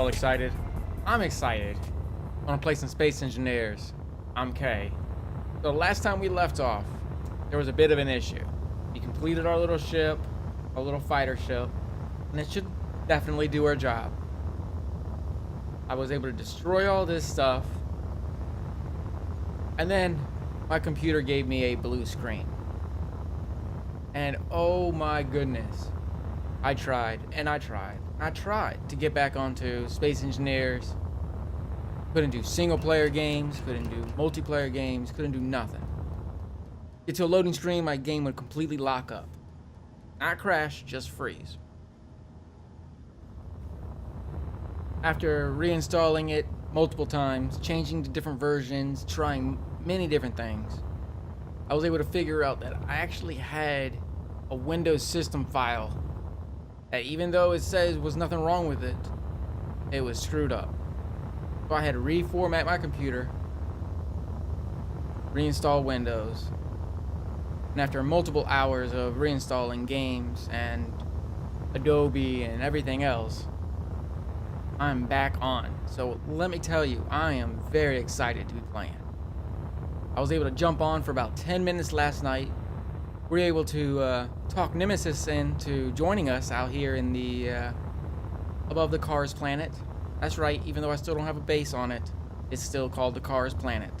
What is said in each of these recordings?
y'all excited? I'm excited. I want to play some Space Engineers. I'm K. So last time we left off, there was a bit of an issue. We completed our little ship, our little fighter ship, and it should definitely do our job. I was able to destroy all this stuff, and then my computer gave me a blue screen. And oh my goodness, I tried to get back onto Space Engineers. Couldn't do single player games, couldn't do multiplayer games, couldn't do nothing. Get to a loading screen, my game would completely lock up. Not crash, just freeze. After reinstalling it multiple times, changing to different versions, trying many different things, I was able to figure out that I actually had a Windows system file that, even though it says was nothing wrong with it, it was screwed up. So I had to reformat my computer, reinstall Windows, and after multiple hours of reinstalling games and Adobe and everything else, I'm back on. So let me tell you, I am very excited to be playing. I was able to jump on for about 10 minutes last night. We were able to talk Nemesis into joining us out here in the above the Cars planet. That's right, even though I still don't have a base on it, it's still called the Cars planet.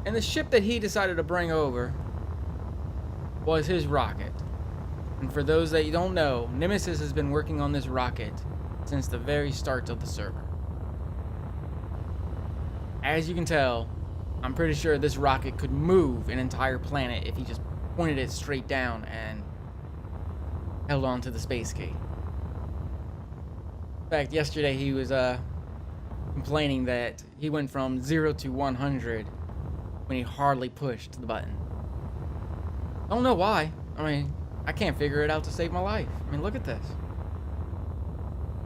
And the ship that he decided to bring over was his rocket. And for those that you don't know, Nemesis has been working on this rocket since the very start of the server. As you can tell, I'm pretty sure this rocket could move an entire planet if he just pointed it straight down and held on to the space key. In fact, yesterday he was complaining that he went from 0 to 100 when he hardly pushed the button. I don't know why. I mean, I can't figure it out to save my life. I mean, look at this.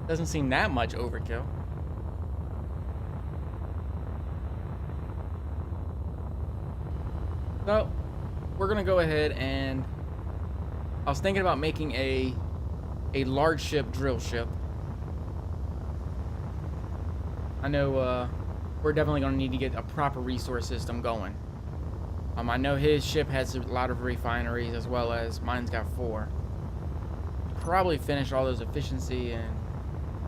Doesn't seem that much overkill. So, we're gonna go ahead and I was thinking about making a large ship drill ship. I know we're definitely gonna need to get a proper resource system going. I know his ship has a lot of refineries as well as mine's got 4. Probably finish all those efficiency and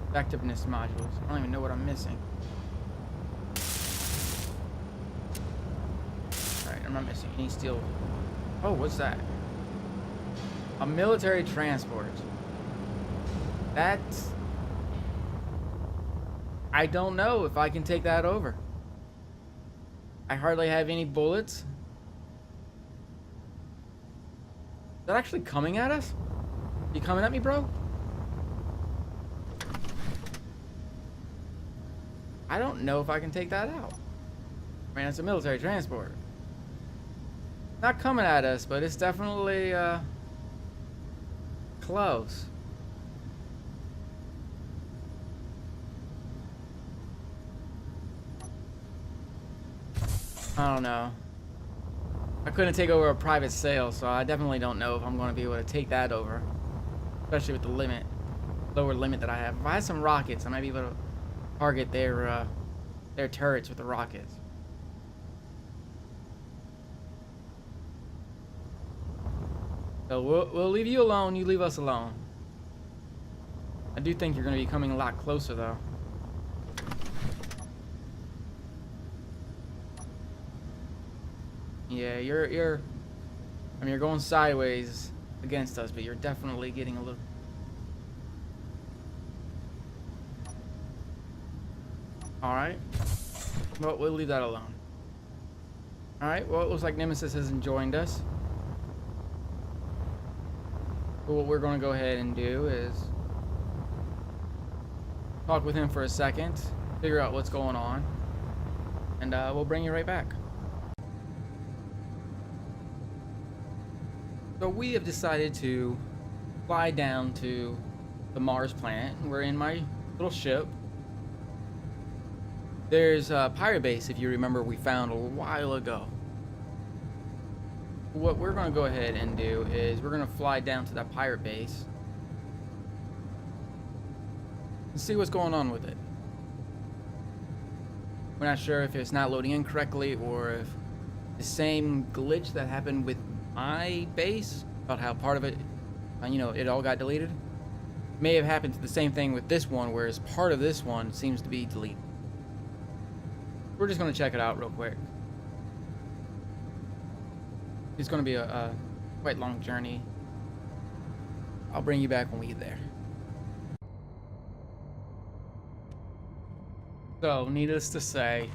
effectiveness modules. I don't even know what I'm missing. Alright, I'm not missing any steel. Oh, what's that? A military transport. That's... I don't know if I can take that over. I hardly have any bullets. Is that actually coming at us? You coming at me, bro? I don't know if I can take that out. I mean, it's a military transport. Not coming at us, but it's definitely close. I don't know. I couldn't take over a private sale, so I definitely don't know if I'm going to be able to take that over. Especially with the limit, lower limit that I have. If I had some rockets, I might be able to target their turrets with the rockets. So we'll leave you alone, you leave us alone. I do think you're going to be coming a lot closer, though. Yeah, you're I mean, you're going sideways against us, but you're definitely getting a little... Alright. Well, we'll leave that alone. Alright, well, it looks like Nemesis hasn't joined us. But what we're going to go ahead and do is talk with him for a second, figure out what's going on, and we'll bring you right back. So we have decided to fly down to the Mars planet. We're in my little ship. There's a pirate base, if you remember, we found a while ago. What we're going to go ahead and do is we're going to fly down to that pirate base. and see what's going on with it. We're not sure if it's not loading in correctly or if the same glitch that happened with my base, about how part of it, you know, it all got deleted, may have happened to the same thing with this one, whereas part of this one seems to be deleted. We're just going to check it out real quick. It's going to be a quite long journey. I'll bring you back when we get there. So, needless to say,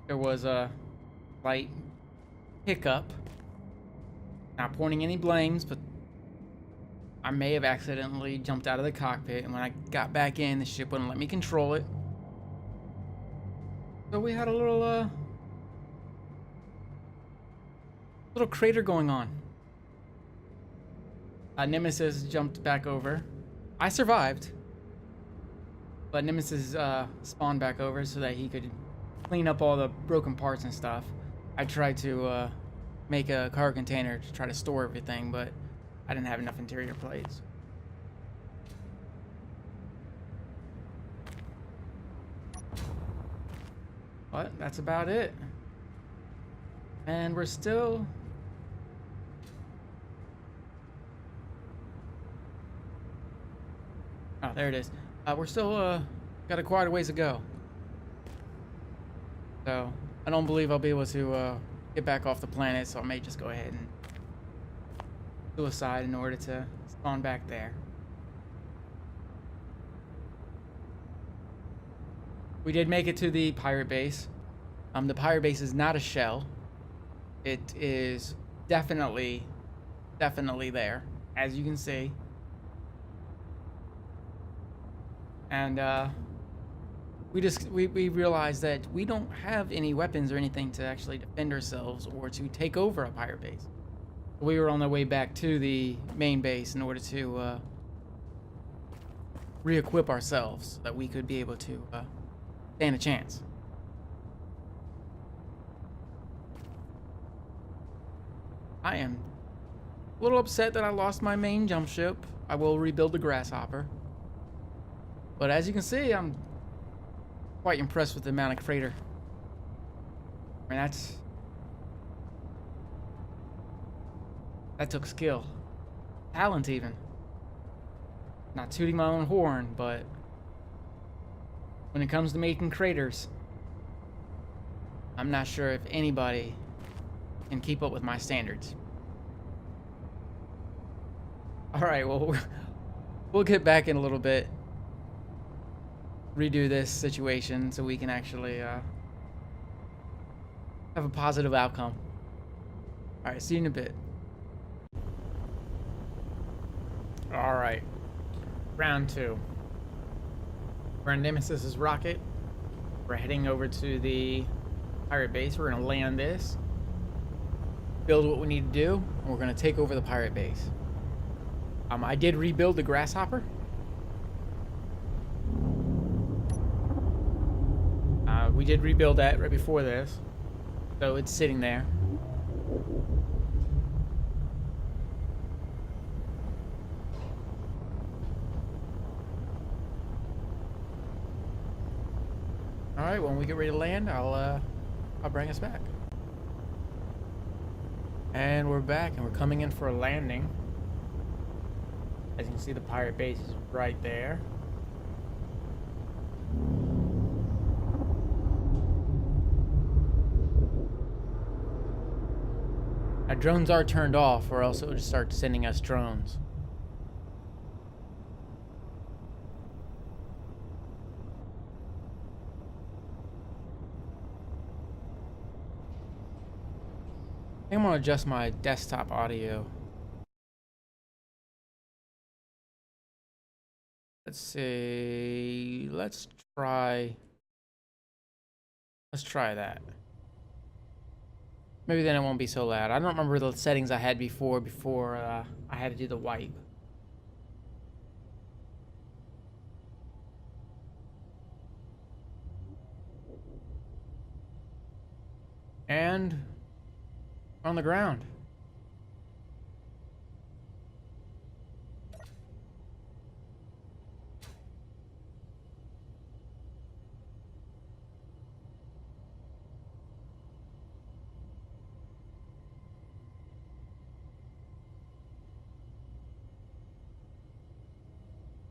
there was a slight hiccup. Not pointing any blames, but I may have accidentally jumped out of the cockpit, and when I got back in, the ship wouldn't let me control it. So we had a little crater going on. Nemesis jumped back over. I survived, but Nemesis spawned back over so that he could clean up all the broken parts and stuff. I tried to make a cargo container to try to store everything, but I didn't have enough interior plates. But that's about it. And we're still... Oh, there it is. We're still got quite a ways to go. So I don't believe I'll be able to get back off the planet, so I may just go ahead and suicide in order to spawn back there. We did make it to the pirate base. The pirate base is not a shell. It is definitely there, as you can see. And we realized that we don't have any weapons or anything to actually defend ourselves or to take over a pirate base. We were on our way back to the main base in order to re-equip ourselves so that we could be able to stand a chance. I am a little upset that I lost my main jump ship. I will rebuild the Grasshopper. But as you can see, I'm quite impressed with the amount of crater. I mean, that took skill. Talent even. Not tooting my own horn, but when it comes to making craters, I'm not sure if anybody can keep up with my standards. Alright, well, we'll get back in a little bit. Redo this situation so we can actually have a positive outcome. Alright, see you in a bit. Alright. Round 2. We're in Nemesis's rocket. We're heading over to the pirate base. We're gonna land this, build what we need to do, and we're gonna take over the pirate base. I did rebuild the Grasshopper. We did rebuild that right before this, so it's sitting there. All right, when we get ready to land, I'll bring us back. And we're back, and we're coming in for a landing. As you can see, the pirate base is right there. Our drones are turned off, or else it will just start sending us drones. I think I'm gonna adjust my desktop audio. Let's see. Let's try that. Maybe then it won't be so loud. I don't remember the settings I had before I had to do the wipe. And on the ground.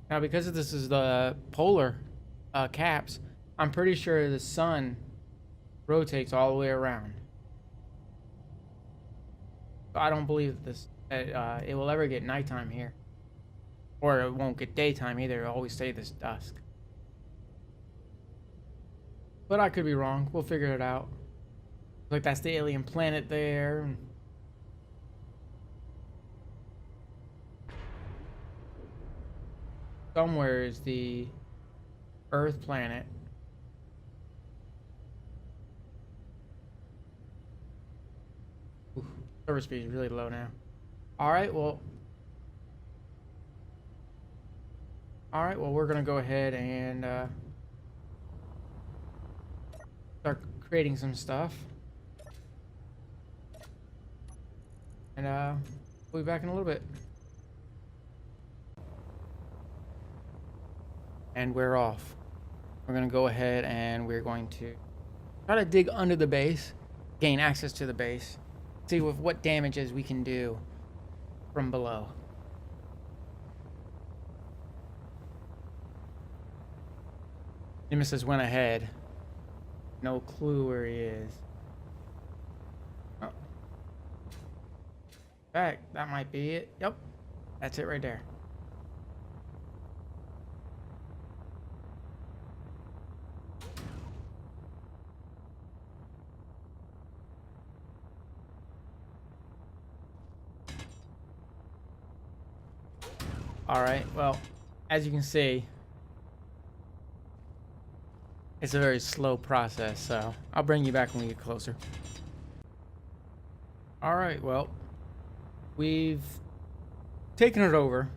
Now, because this is the polar caps, I'm pretty sure the sun rotates all the way around. So I don't believe it will ever get nighttime here. Or it won't get daytime either. It'll always stay this dusk. But I could be wrong. We'll figure it out. Like, that's the alien planet there. Somewhere is the Earth planet. Oof, server speed is really low now. Alright, well, we're gonna go ahead and start creating some stuff. And we'll be back in a little bit. And we're off. We're gonna go ahead and we're going to try to dig under the base, gain access to the base, see what damages we can do from below. Nemesis went ahead. No clue where he is. Oh. In fact, that might be it. Yep. That's it right there. Alright, well, as you can see, it's a very slow process, so I'll bring you back when we get closer. Alright, well, we've taken it over.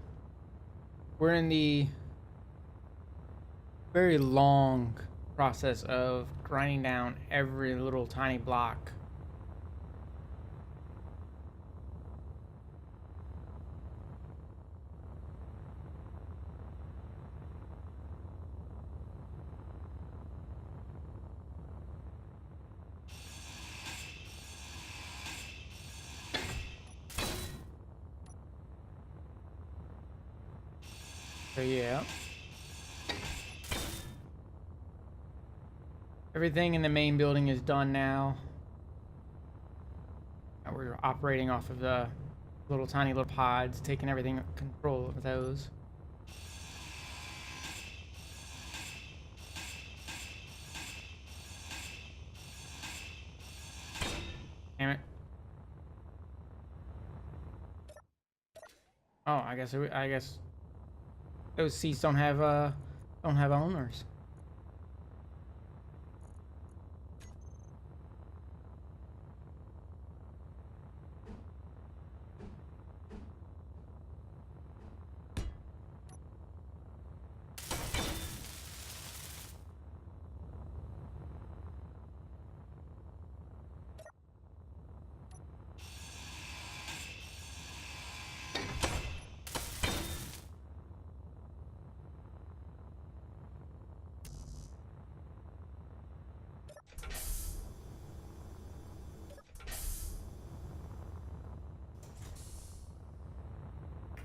We're in the very long process of grinding down every little tiny block. So yeah, everything in the main building is done now. Now we're operating off of the tiny little pods, taking everything control of those. Damn it. Oh, I guess those seats don't have owners.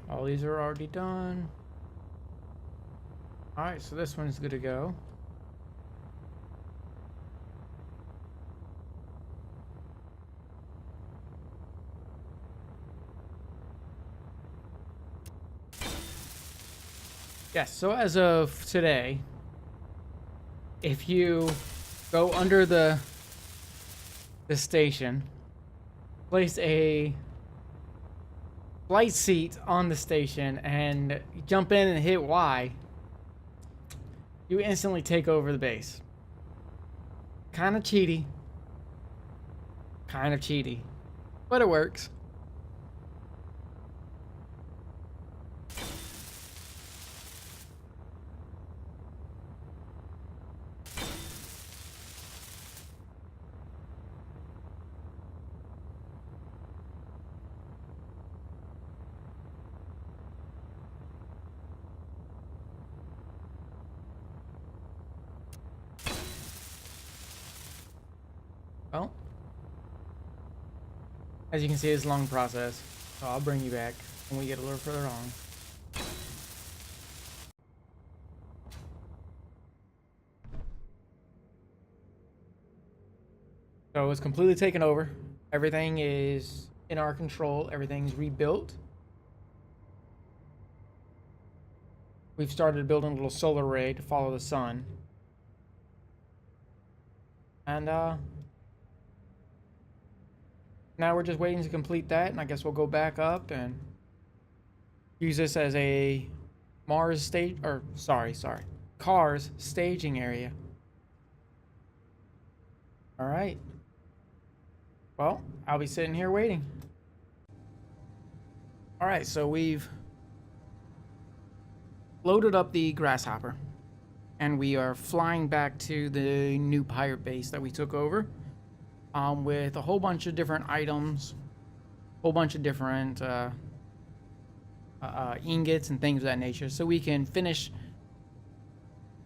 All these are already done. Alright, so this one's good to go. Yes, so as of today, if you go under the station, place a flight seat on the station and jump in and hit Y, you instantly take over the base. Kind of cheaty, but it works. Well, as you can see, it's a long process, so I'll bring you back when we get a little further on. So it's completely taken over. Everything is in our control. Everything's rebuilt. We've started building a little solar array to follow the sun. And now we're just waiting to complete that, and I guess we'll go back up and use this as a Mars stage, or sorry, Cars staging area. All right. Well, I'll be sitting here waiting. All right, so we've loaded up the Grasshopper, and we are flying back to the new pirate base that we took over, with a whole bunch of different items, a whole bunch of different ingots and things of that nature, so we can finish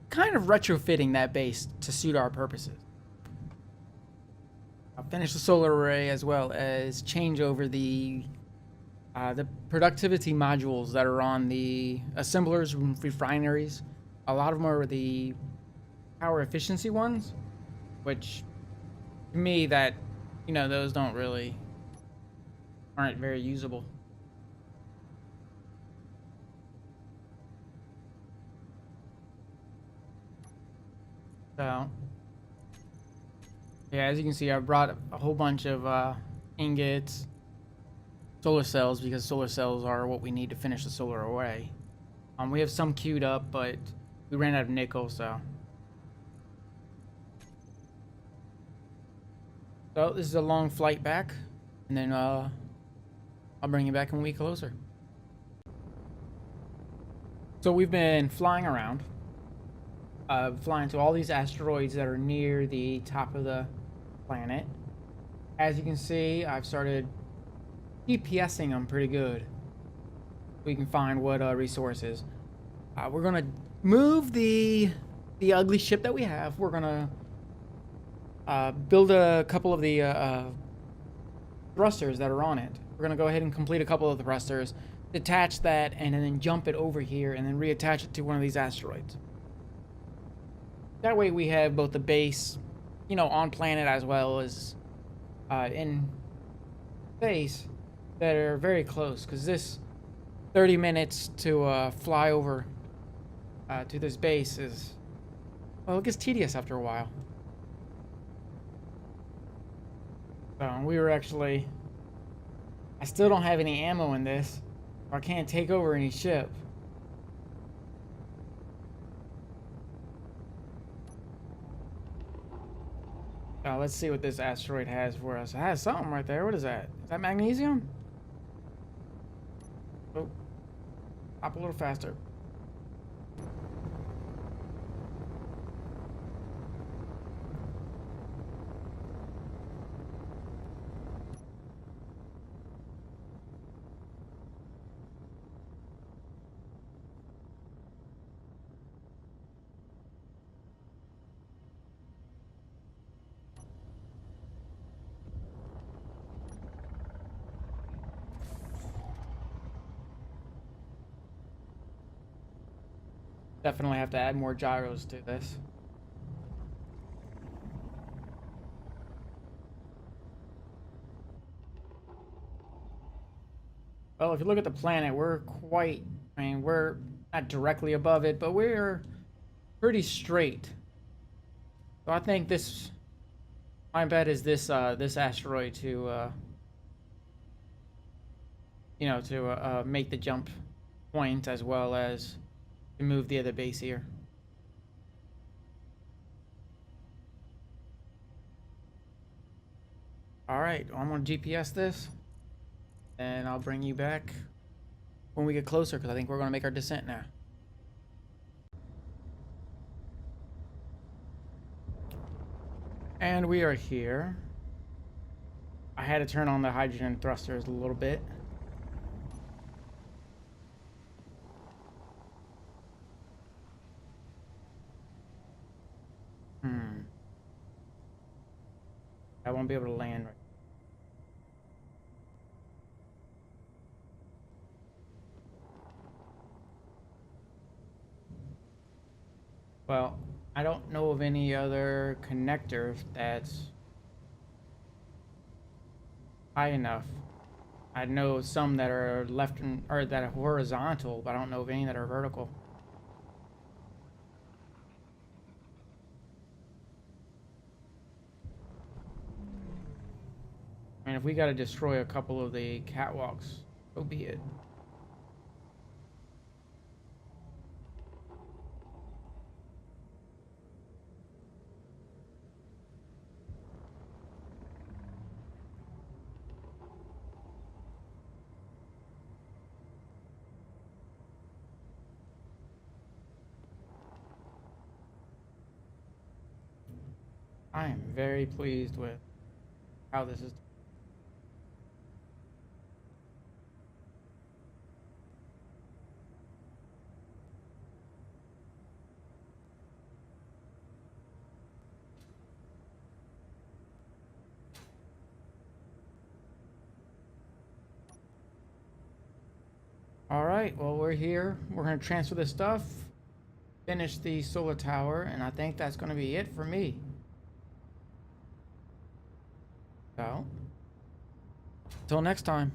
kind of retrofitting that base to suit our purposes. I'll finish the solar array as well as change over the productivity modules that are on the assemblers and refineries. A lot of them are the power efficiency ones, which to me, that, you know, those don't really aren't very usable. So yeah, as you can see, I brought a whole bunch of ingots, solar cells, because solar cells are what we need to finish the solar array. We have some queued up, but we ran out of nickel, so this is a long flight back, and then I'll bring you back when we get closer. So we've been flying around, flying to all these asteroids that are near the top of the planet. As you can see, I've started GPSing them pretty good. We can find what resources. We're gonna move the ugly ship that we have. We're gonna build a couple of the thrusters that are on it. We're gonna go ahead and complete a couple of the thrusters, detach that, and then jump it over here, and then reattach it to one of these asteroids. That way we have both the base, you know, on planet, as well as in space, that are very close, because this 30 minutes to fly over to this base is, well, it gets tedious after a while. So we were actually, I still don't have any ammo in this, so I can't take over any ship. Let's see what this asteroid has for us. It has something right there. What is that? Is that magnesium? Oh, hop a little faster. Definitely have to add more gyros to this. Well, if you look at the planet, we're we're not directly above it, but we're pretty straight. So I think my bet is this asteroid to, you know, to make the jump point, as well as to move the other base here. Alright, I'm gonna GPS this, and I'll bring you back when we get closer, because I think we're gonna make our descent now. And we are here. I had to turn on the hydrogen thrusters a little bit. I won't be able to land right. Well, I don't know of any other connectors that's high enough. I know some that are left or that are horizontal, but I don't know of any that are vertical. I mean, if we got to destroy a couple of the catwalks, so be it. I am very pleased with how this is. All right, well, we're here. We're going to transfer this stuff, finish the solar tower, and I think that's going to be it for me. So, until next time.